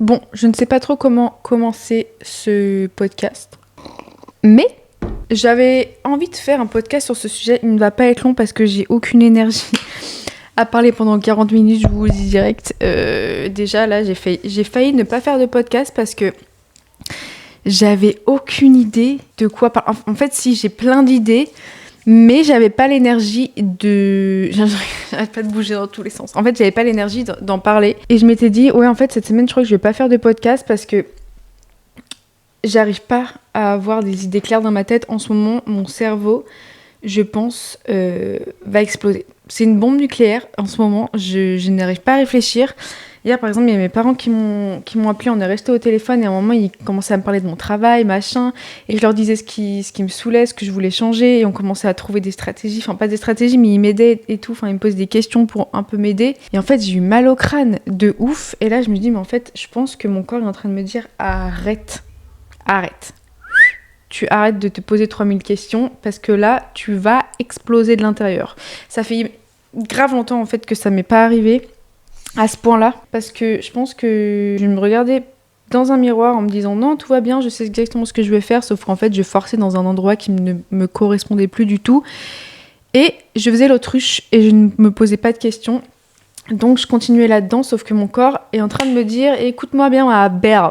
Bon, je ne sais pas trop comment commencer ce podcast, mais j'avais envie de faire un podcast sur ce sujet. Il ne va pas être long parce que j'ai aucune énergie à parler pendant 40 minutes, je vous le dis direct. Déjà, là, j'ai failli ne pas faire de podcast parce que j'avais aucune idée de quoi parler. En fait, si, j'ai plein d'idées, mais j'avais pas l'énergie de... J'arrête pas de bouger dans tous les sens. En fait, j'avais pas l'énergie d'en parler. Et je m'étais dit, ouais, en fait, cette semaine, je crois que je vais pas faire de podcast parce que j'arrive pas à avoir des idées claires dans ma tête. En ce moment, mon cerveau, je pense, va exploser. C'est une bombe nucléaire. En ce moment, je n'arrive pas à réfléchir. Hier, par exemple, il y a mes parents qui m'ont appelé, on est resté au téléphone et à un moment, ils commençaient à me parler de mon travail, machin, et je leur disais ce qui me saoulait, ce que je voulais changer, et on commençait à trouver des stratégies, enfin pas des stratégies, mais ils m'aidaient et tout, enfin ils me posaient des questions pour un peu m'aider, et en fait, j'ai eu mal au crâne de ouf, et là, je me dis, mais en fait, je pense que mon corps est en train de me dire, arrête, tu arrêtes de te poser 3000 questions, parce que là, tu vas exploser de l'intérieur. Ça fait grave longtemps, en fait, que ça m'est pas arrivé, à ce point-là, parce que je pense que je me regardais dans un miroir en me disant non, tout va bien, je sais exactement ce que je vais faire, sauf qu'en fait je forçais dans un endroit qui ne me correspondait plus du tout, et je faisais l'autruche et je ne me posais pas de questions, donc je continuais là-dedans, sauf que mon corps est en train de me dire écoute-moi bien ma belle,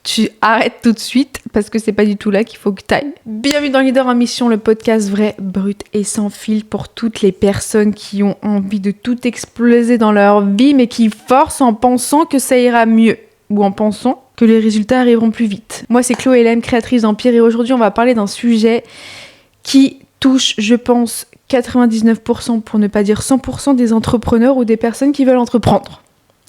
tu arrêtes tout de suite parce que c'est pas du tout là qu'il faut que t'ailles. Bienvenue dans Leader en Mission, le podcast vrai, brut et sans fil pour toutes les personnes qui ont envie de tout exploser dans leur vie mais qui forcent en pensant que ça ira mieux ou en pensant que les résultats arriveront plus vite. Moi c'est Chloé Hélène, créatrice d'Empire, et aujourd'hui on va parler d'un sujet qui touche, je pense, 99% pour ne pas dire 100% des entrepreneurs ou des personnes qui veulent entreprendre.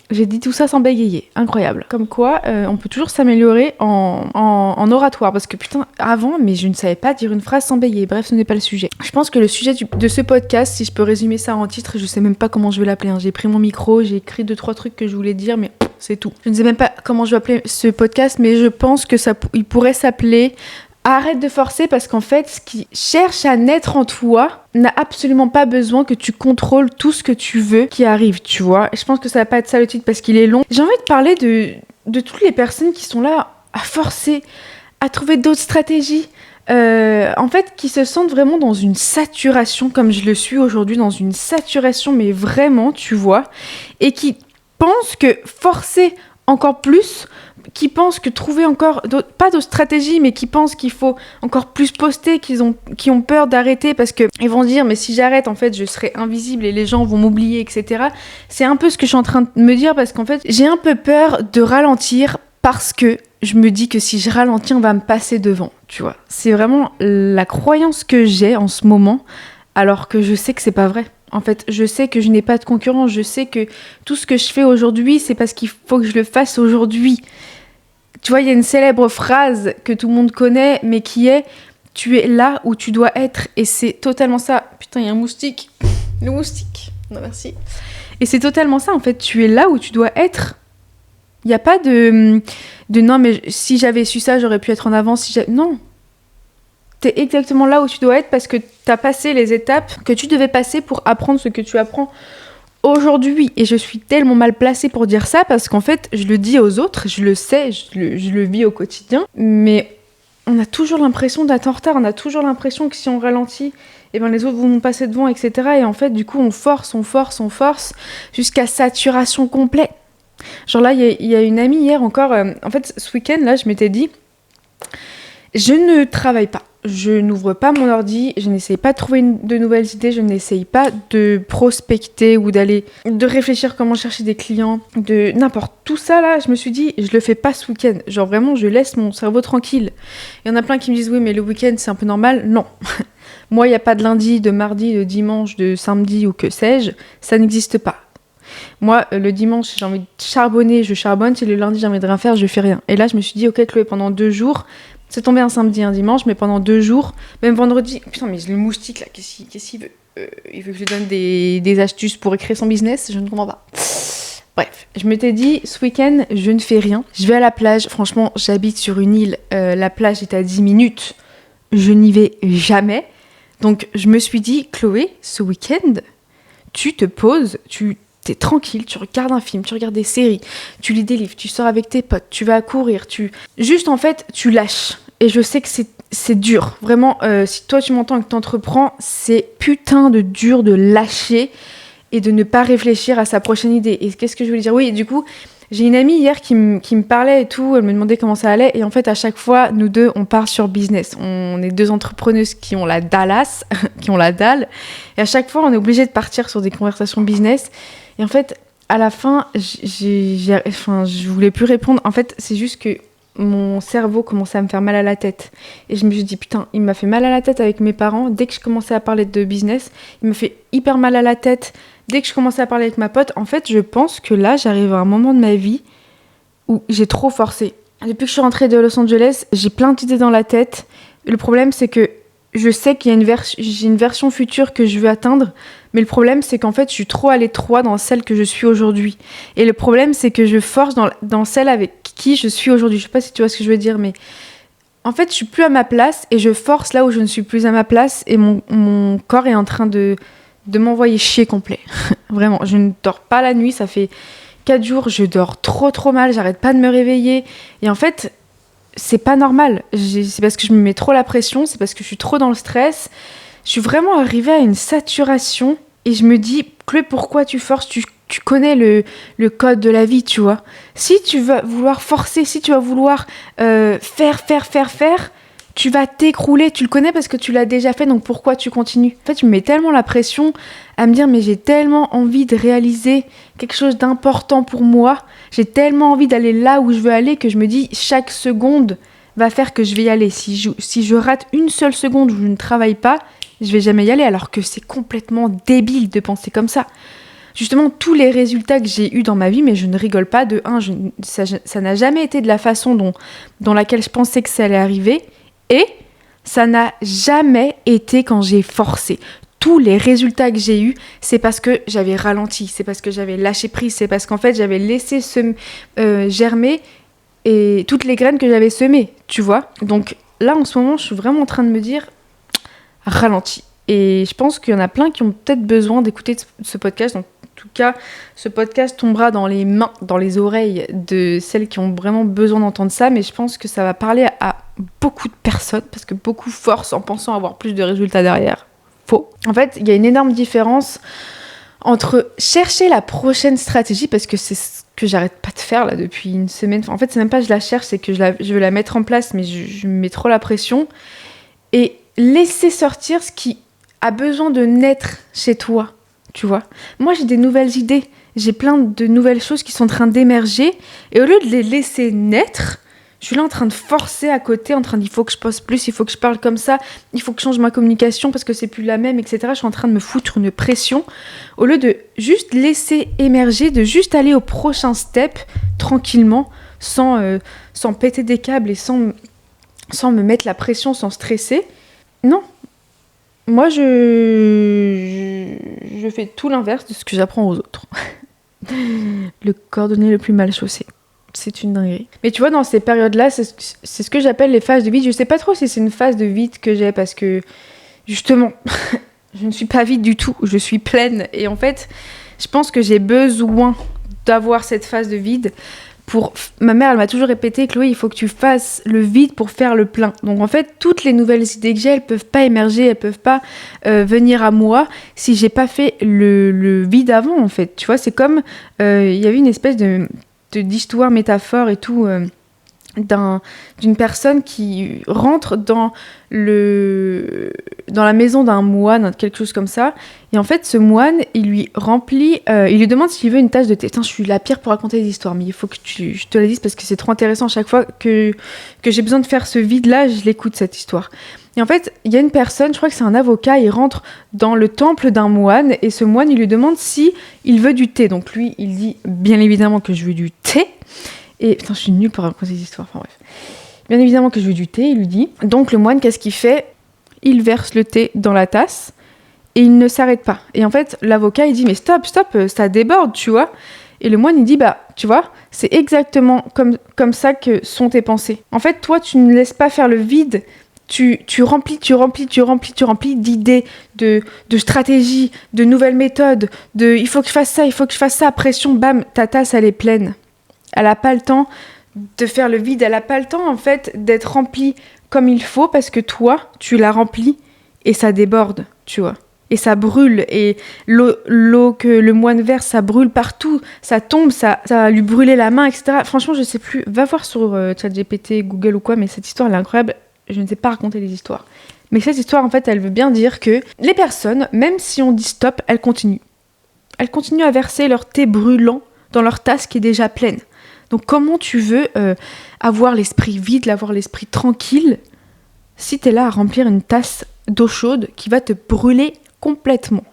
J'ai dit tout ça sans bégayer, incroyable. Comme quoi, on peut toujours s'améliorer en oratoire, parce que putain, avant, mais je ne savais pas dire une phrase sans bégayer. Bref, ce n'est pas le sujet. Je pense que le sujet de ce podcast, si je peux résumer ça en titre, je sais même pas comment je vais l'appeler. J'ai pris mon micro, j'ai écrit 2-3 trucs que je voulais dire, mais c'est tout. Je ne sais même pas comment je vais appeler ce podcast, mais je pense que il pourrait s'appeler arrête de forcer, parce qu'en fait, ce qui cherche à naître en toi n'a absolument pas besoin que tu contrôles tout ce que tu veux qui arrive, tu vois. Et je pense que ça va pas être ça le titre parce qu'il est long. J'ai envie de parler de toutes les personnes qui sont là à forcer, à trouver d'autres stratégies, en fait, qui se sentent vraiment dans une saturation, comme je le suis aujourd'hui, dans une saturation, mais vraiment, tu vois, et qui pensent que forcer encore plus, qui pensent que trouver encore pas de stratégie, mais qui pensent qu'il faut encore plus poster, qui ont peur d'arrêter parce que ils vont dire mais si j'arrête en fait je serai invisible et les gens vont m'oublier, etc. C'est un peu ce que je suis en train de me dire, parce qu'en fait j'ai un peu peur de ralentir parce que je me dis que si je ralentis on va me passer devant, tu vois. C'est vraiment la croyance que j'ai en ce moment, alors que je sais que c'est pas vrai. En fait, je sais que je n'ai pas de concurrence, je sais que tout ce que je fais aujourd'hui, c'est parce qu'il faut que je le fasse aujourd'hui. Tu vois, il y a une célèbre phrase que tout le monde connaît, mais qui est « tu es là où tu dois être ». Et c'est totalement ça. Putain, il y a un moustique. Le moustique. Non, merci. Et c'est totalement ça, en fait. Tu es là où tu dois être. Il n'y a pas de non, mais si j'avais su ça, j'aurais pu être en avance. Non. T'es exactement là où tu dois être parce que t'as passé les étapes que tu devais passer pour apprendre ce que tu apprends aujourd'hui. Et je suis tellement mal placée pour dire ça parce qu'en fait, je le dis aux autres, je le sais, je le vis au quotidien, mais on a toujours l'impression d'être en retard, on a toujours l'impression que si on ralentit, eh ben les autres vont nous passer devant, etc. Et en fait, du coup, on force jusqu'à saturation complète. Genre là, il y a une amie hier encore, en fait, ce week-end, là, je m'étais dit, je ne travaille pas. Je n'ouvre pas mon ordi, je n'essaye pas de trouver de nouvelles idées, je n'essaye pas de prospecter ou de réfléchir comment chercher des clients, de n'importe. Tout ça là, je me suis dit, je le fais pas ce week-end. Genre vraiment, je laisse mon cerveau tranquille. Il y en a plein qui me disent, oui mais le week-end c'est un peu normal. Non. Moi, il n'y a pas de lundi, de mardi, de dimanche, de samedi ou que sais-je. Ça n'existe pas. Moi, le dimanche, j'ai envie de charbonner, je charbonne. Si le lundi, j'ai envie de rien faire, je fais rien. Et là, je me suis dit, ok Chloé, pendant 2 jours... C'est tombé un samedi, un dimanche, mais pendant 2 jours, même vendredi... Putain, mais le moustique, là, qu'est-ce qu'il veut il veut que je lui donne des astuces pour créer son business? Je ne comprends pas. Bref, je m'étais dit, ce week-end, je ne fais rien. Je vais à la plage. Franchement, j'habite sur une île. La plage est à 10 minutes. Je n'y vais jamais. Donc, je me suis dit, Chloé, ce week-end, tu te poses, tu t'es tranquille, tu regardes un film, tu regardes des séries, tu lis des livres, tu sors avec tes potes, tu vas courir, juste en fait, tu lâches. Et je sais que c'est dur. Vraiment, si toi tu m'entends et que t'entreprends, c'est putain de dur de lâcher et de ne pas réfléchir à sa prochaine idée. Et qu'est-ce que je voulais dire ? Oui, du coup, j'ai une amie hier qui me parlait et tout, elle me demandait comment ça allait. Et en fait, à chaque fois, nous deux, on part sur business. On est deux entrepreneuses qui ont la Dallas, qui ont la dalle. Et à chaque fois, on est obligé de partir sur des conversations business. Et en fait, à la fin, je voulais plus répondre. En fait, c'est juste que mon cerveau commençait à me faire mal à la tête. Et je me suis dit, putain, il m'a fait mal à la tête avec mes parents. Dès que je commençais à parler de business, il me fait hyper mal à la tête. Dès que je commençais à parler avec ma pote, en fait, je pense que là, j'arrive à un moment de ma vie où j'ai trop forcé. Depuis que je suis rentrée de Los Angeles, j'ai plein d'idées dans la tête. Le problème, c'est que je sais qu'il y a j'ai une version future que je veux atteindre, mais le problème, c'est qu'en fait, je suis trop à l'étroit dans celle que je suis aujourd'hui. Et le problème, c'est que je force dans celle avec qui je suis aujourd'hui. Je sais pas si tu vois ce que je veux dire, mais en fait, je suis plus à ma place et je force là où je ne suis plus à ma place et mon corps est en train de m'envoyer chier complet. Vraiment, je ne dors pas la nuit, ça fait 4 jours, je dors trop mal, j'arrête pas de me réveiller. Et en fait, c'est pas normal. C'est parce que je me mets trop la pression, c'est parce que je suis trop dans le stress. Je suis vraiment arrivée à une saturation et je me dis, Chloé, pourquoi tu forces ? Tu connais le code de la vie, tu vois. Si tu vas vouloir forcer, si tu vas vouloir faire, tu vas t'écrouler. Tu le connais parce que tu l'as déjà fait, donc pourquoi tu continues ? En fait, je me mets tellement la pression à me dire, mais j'ai tellement envie de réaliser quelque chose d'important pour moi. J'ai tellement envie d'aller là où je veux aller que je me dis, chaque seconde va faire que je vais y aller. Si je rate une seule seconde où je ne travaille pas, je vais jamais y aller, alors que c'est complètement débile de penser comme ça. Justement, tous les résultats que j'ai eus dans ma vie, mais je ne rigole pas, ça n'a jamais été de la façon dans laquelle je pensais que ça allait arriver, et ça n'a jamais été quand j'ai forcé. Tous les résultats que j'ai eus, c'est parce que j'avais ralenti, c'est parce que j'avais lâché prise, c'est parce qu'en fait, j'avais laissé germer et toutes les graines que j'avais semées, tu vois. Donc là, en ce moment, je suis vraiment en train de me dire, ralenti. Et je pense qu'il y en a plein qui ont peut-être besoin d'écouter ce podcast. Donc, en tout cas, ce podcast tombera dans les mains, dans les oreilles de celles qui ont vraiment besoin d'entendre ça. Mais je pense que ça va parler à beaucoup de personnes parce que beaucoup forcent en pensant avoir plus de résultats derrière. Faux. En fait, il y a une énorme différence entre chercher la prochaine stratégie, parce que c'est ce que j'arrête pas de faire là depuis une semaine. En fait, c'est même pas que je la cherche, c'est que je veux la mettre en place, mais je me mets trop la pression. Et laisser sortir ce qui a besoin de naître chez toi, tu vois. Moi, j'ai des nouvelles idées, j'ai plein de nouvelles choses qui sont en train d'émerger, et au lieu de les laisser naître, je suis là en train de forcer à côté, en train de, il faut que je poste plus, il faut que je parle comme ça, il faut que je change ma communication parce que c'est plus la même, etc. Je suis en train de me foutre une pression, au lieu de juste laisser émerger, de juste aller au prochain step, tranquillement, sans péter des câbles et sans me mettre la pression, sans stresser. Non. Moi, je fais tout l'inverse de ce que j'apprends aux autres. Le cordonnier le plus mal chaussé. C'est une dinguerie. Mais tu vois, dans ces périodes-là, c'est ce que j'appelle les phases de vide. Je sais pas trop si c'est une phase de vide que j'ai, parce que, justement, je ne suis pas vide du tout. Je suis pleine. Et en fait, je pense que j'ai besoin d'avoir cette phase de vide. Ma mère, elle m'a toujours répété, Chloé, il faut que tu fasses le vide pour faire le plein. Donc en fait, toutes les nouvelles idées que j'ai, elles peuvent pas émerger, elles peuvent pas venir à moi si j'ai pas fait le vide avant, en fait. Tu vois, c'est comme, il y avait une espèce d'histoire, métaphore et tout, d'une personne qui rentre dans la maison d'un moine, quelque chose comme ça, et en fait ce moine, il lui demande s'il veut une tasse de thé. Putain, je suis la pire pour raconter des histoires, mais il faut que je te la dise parce que c'est trop intéressant. Chaque fois que j'ai besoin de faire ce vide là, je l'écoute, cette histoire. Et en fait, il y a une personne, je crois que c'est un avocat, il rentre dans le temple d'un moine, et ce moine, il lui demande si il veut du thé. Donc lui, il dit bien évidemment que je veux du thé. Et putain, je suis nulle pour raconter des histoires, enfin bref. Bien évidemment que je veux du thé, il lui dit. Donc le moine, qu'est-ce qu'il fait ? Il verse le thé dans la tasse et il ne s'arrête pas. Et en fait, l'avocat, il dit, mais stop, ça déborde, tu vois. Et le moine, il dit, bah, tu vois, c'est exactement comme ça que sont tes pensées. En fait, toi, tu ne laisses pas faire le vide tu remplis d'idées, de stratégies, de nouvelles méthodes, il faut que je fasse ça, pression, bam, ta tasse, elle est pleine. Elle n'a pas le temps de faire le vide, elle n'a pas le temps, en fait, d'être remplie comme il faut, parce que toi, tu l'as remplie et ça déborde, tu vois. Et ça brûle, et l'eau que le moine verse, ça brûle partout, ça tombe, ça va lui brûler la main, etc. Franchement, je sais plus, va voir sur ChatGPT, Google ou quoi, mais cette histoire, elle est incroyable, je ne sais pas raconter les histoires. Mais cette histoire, en fait, elle veut bien dire que les personnes, même si on dit stop, elles continuent. Elles continuent à verser leur thé brûlant dans leur tasse qui est déjà pleine. Donc comment tu veux avoir l'esprit vide, avoir l'esprit tranquille, si t'es là à remplir une tasse d'eau chaude qui va te brûler complètement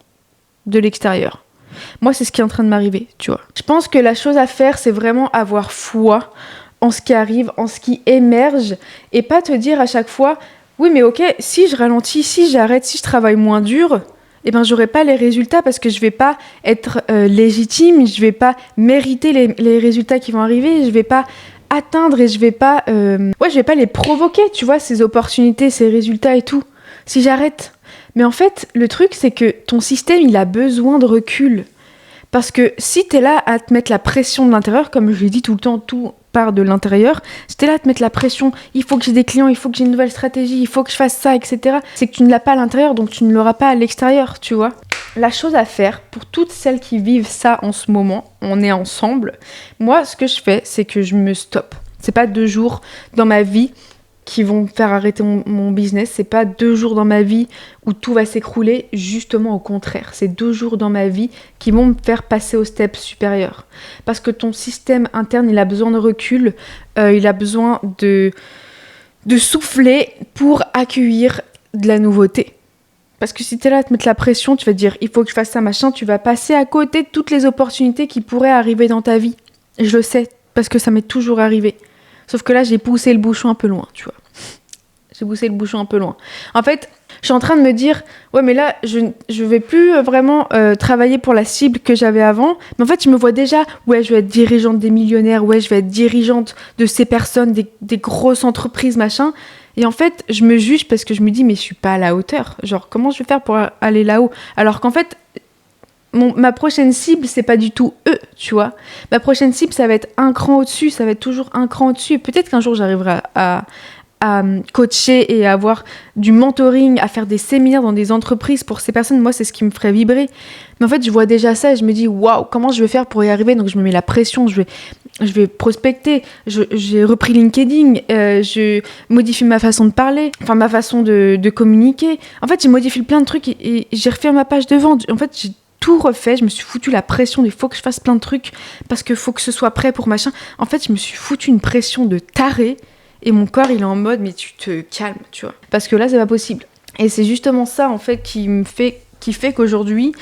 de l'extérieur. Moi, c'est ce qui est en train de m'arriver, tu vois. Je pense que la chose à faire, c'est vraiment avoir foi en ce qui arrive, en ce qui émerge, et pas te dire à chaque fois, oui, mais ok, si je ralentis, si j'arrête, si je travaille moins dur, eh ben, j'aurai pas les résultats parce que je vais pas être légitime, je vais pas mériter les résultats qui vont arriver, je vais pas atteindre et je vais pas les provoquer, tu vois, ces opportunités, ces résultats et tout. Si j'arrête. Mais en fait, le truc, c'est que ton système, il a besoin de recul. Parce que si t'es là à te mettre la pression de l'intérieur, comme je l'ai dit tout le temps, tout part de l'intérieur, si t'es là à te mettre la pression, il faut que j'ai des clients, il faut que j'ai une nouvelle stratégie, il faut que je fasse ça, etc. C'est que tu ne l'as pas à l'intérieur, donc tu ne l'auras pas à l'extérieur, tu vois. La chose à faire, pour toutes celles qui vivent ça en ce moment, on est ensemble, moi, ce que je fais, c'est que je me stoppe. C'est pas 2 jours dans ma vie qui vont me faire arrêter mon business. C'est pas 2 jours dans ma vie où tout va s'écrouler, justement au contraire. C'est 2 jours dans ma vie qui vont me faire passer au step supérieur. Parce que ton système interne, il a besoin de recul, il a besoin de souffler pour accueillir de la nouveauté. Parce que si t'es là à te mettre la pression, tu vas te dire, il faut que je fasse ça, machin, tu vas passer à côté de toutes les opportunités qui pourraient arriver dans ta vie. Et je le sais, parce que ça m'est toujours arrivé. Sauf que là, j'ai poussé le bouchon un peu loin, tu vois. J'ai poussé le bouchon un peu loin. En fait, je suis en train de me dire, ouais, mais là, je vais plus vraiment travailler pour la cible que j'avais avant. Mais en fait, je me vois déjà, ouais, je vais être dirigeante des millionnaires, ouais, je vais être dirigeante de ces personnes, des grosses entreprises, machin. Et en fait, je me juge parce que je me dis, mais je suis pas à la hauteur. Genre, comment je vais faire pour aller là-haut ? Alors qu'en fait, ma prochaine cible, c'est pas du tout eux, tu vois. Ma prochaine cible, ça va être un cran au-dessus, ça va être toujours un cran au-dessus. Et peut-être qu'un jour, j'arriverai à coacher et à avoir du mentoring, à faire des séminaires dans des entreprises pour ces personnes. Moi, c'est ce qui me ferait vibrer. Mais en fait, je vois déjà ça et je me dis, waouh, comment je vais faire pour y arriver ? Donc, je me mets la pression, je vais prospecter. J'ai repris LinkedIn, je modifie ma façon de parler, enfin, ma façon de communiquer. En fait, j'ai modifié plein de trucs et j'ai refait ma page de vente. En fait, j'ai tout refait, je me suis foutu la pression, il faut que je fasse plein de trucs parce qu'il faut que ce soit prêt pour machin. En fait, je me suis foutu une pression de taré et mon corps, il est en mode, mais tu te calmes, tu vois. Parce que là, c'est pas possible. Et c'est justement ça, en fait, qui fait qu'aujourd'hui,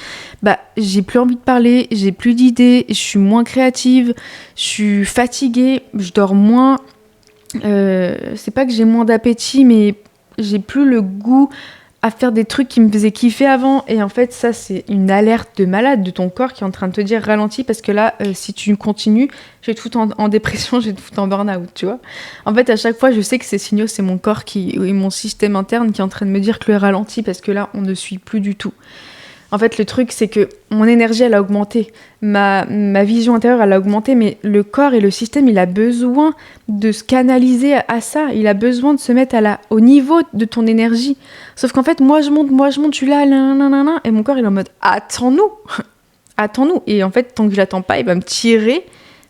j'ai plus envie de parler, j'ai plus d'idées, je suis moins créative, je suis fatiguée, je dors moins. C'est pas que j'ai moins d'appétit, mais j'ai plus le goût à faire des trucs qui me faisaient kiffer avant. Et en fait, ça, c'est une alerte de malade de ton corps qui est en train de te dire ralentis parce que là, si tu continues, je vais te foutre en dépression, je vais te foutre en burn-out, tu vois. En fait, à chaque fois, je sais que ces signaux, c'est mon corps et mon système interne qui est en train de me dire que le ralentit parce que là, on ne suit plus du tout. En fait, le truc, c'est que mon énergie, elle a augmenté. Ma vision intérieure, elle a augmenté, mais le corps et le système, il a besoin de se canaliser à ça. Il a besoin de se mettre au niveau de ton énergie. Sauf qu'en fait, moi, je monte, je suis là, nanana, et mon corps, il est en mode, attends-nous. Et en fait, tant que je l'attends pas, il va me tirer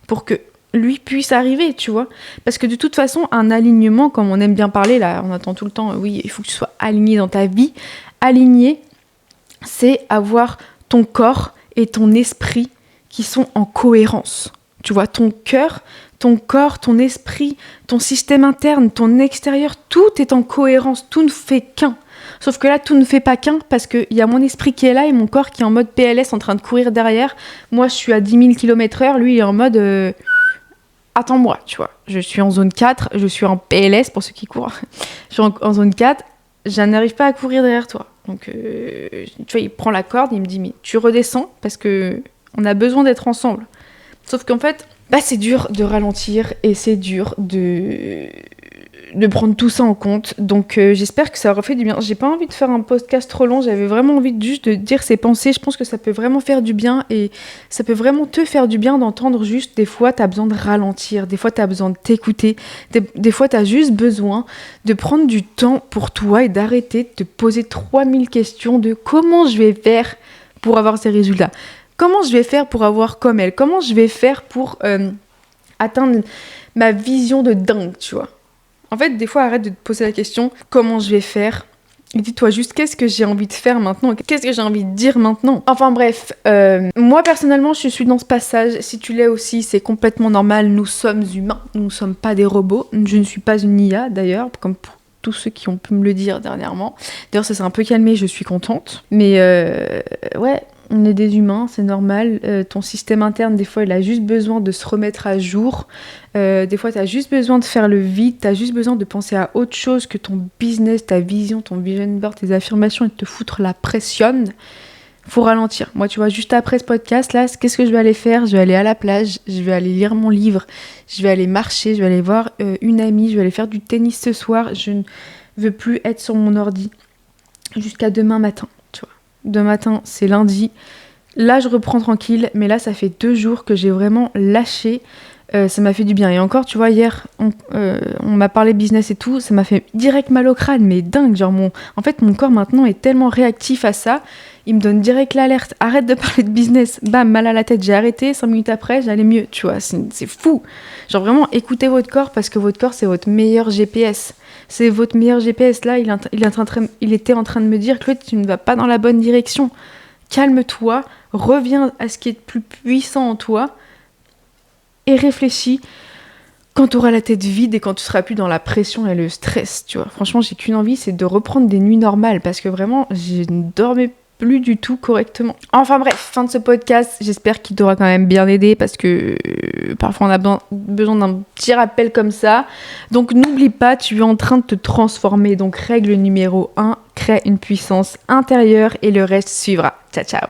pour que lui puisse arriver, tu vois. Parce que de toute façon, un alignement, comme on aime bien parler, là, on attend tout le temps, oui, il faut que tu sois aligné dans ta vie. Aligné, c'est avoir ton corps et ton esprit qui sont en cohérence. Tu vois, ton cœur, ton corps, ton esprit, ton système interne, ton extérieur, tout est en cohérence, tout ne fait qu'un. Sauf que là, tout ne fait pas qu'un parce qu'il y a mon esprit qui est là et mon corps qui est en mode PLS en train de courir derrière. Moi, je suis à 10 000 km/h, lui il est en mode attends-moi, tu vois. Je suis en zone 4, je suis en PLS pour ceux qui courent. Je suis en zone 4, je n'arrive pas à courir derrière toi. Donc, tu vois, il prend la corde, il me dit, mais tu redescends parce que on a besoin d'être ensemble. Sauf qu'en fait, c'est dur de ralentir et c'est dur de de prendre tout ça en compte. Donc j'espère que ça aura fait du bien. J'ai pas envie de faire un podcast trop long, j'avais vraiment envie juste de dire ses pensées. Je pense que ça peut vraiment faire du bien et ça peut vraiment te faire du bien d'entendre juste des fois t'as besoin de ralentir, des fois t'as besoin de t'écouter, des fois t'as juste besoin de prendre du temps pour toi et d'arrêter de te poser 3000 questions de comment je vais faire pour avoir ces résultats, comment je vais faire pour avoir comme elle, comment je vais faire pour atteindre ma vision de dingue, tu vois. En fait, des fois, arrête de te poser la question comment je vais faire. Et dis-toi juste qu'est-ce que j'ai envie de faire maintenant, qu'est-ce que j'ai envie de dire maintenant. Enfin bref, moi personnellement, je suis dans ce passage. Si tu l'es aussi, c'est complètement normal. Nous sommes humains, nous ne sommes pas des robots. Je ne suis pas une IA d'ailleurs, comme pour tous ceux qui ont pu me le dire dernièrement. D'ailleurs, ça s'est un peu calmé, je suis contente. Mais ouais. On est des humains, c'est normal. Ton système interne, des fois, il a juste besoin de se remettre à jour. Des fois, tu as juste besoin de faire le vide. Tu as juste besoin de penser à autre chose que ton business, ta vision, ton vision board, tes affirmations et de te foutre la pression. Faut ralentir. Moi, tu vois, juste après ce podcast, là, qu'est-ce que je vais aller faire ? Je vais aller à la plage, je vais aller lire mon livre, je vais aller marcher, je vais aller voir une amie, je vais aller faire du tennis ce soir. Je ne veux plus être sur mon ordi jusqu'à demain matin. Demain matin, c'est lundi. Là, je reprends tranquille, mais là, ça fait 2 jours que j'ai vraiment lâché. Ça m'a fait du bien. Et encore, tu vois, hier, on m'a parlé business et tout, ça m'a fait direct mal au crâne, mais dingue. Genre, en fait, mon corps maintenant est tellement réactif à ça, il me donne direct l'alerte. Arrête de parler de business. Bam, mal à la tête, j'ai arrêté. 5 minutes après, j'allais mieux, tu vois. C'est fou. Genre, vraiment, écoutez votre corps parce que votre corps, c'est votre meilleur GPS. C'est votre meilleur GPS. Là, il était en train de me dire, Chloé, tu ne vas pas dans la bonne direction. Calme-toi, reviens à ce qui est le plus puissant en toi et réfléchis quand tu auras la tête vide et quand tu seras plus dans la pression et le stress, tu vois. Franchement, j'ai qu'une envie, c'est de reprendre des nuits normales parce que vraiment, je ne dormais plus du tout correctement. Enfin bref, fin de ce podcast. J'espère qu'il t'aura quand même bien aidé parce que parfois on a besoin d'un petit rappel comme ça. Donc n'oublie pas, tu es en train de te transformer. Donc règle numéro 1, crée une puissance intérieure et le reste suivra. Ciao, ciao.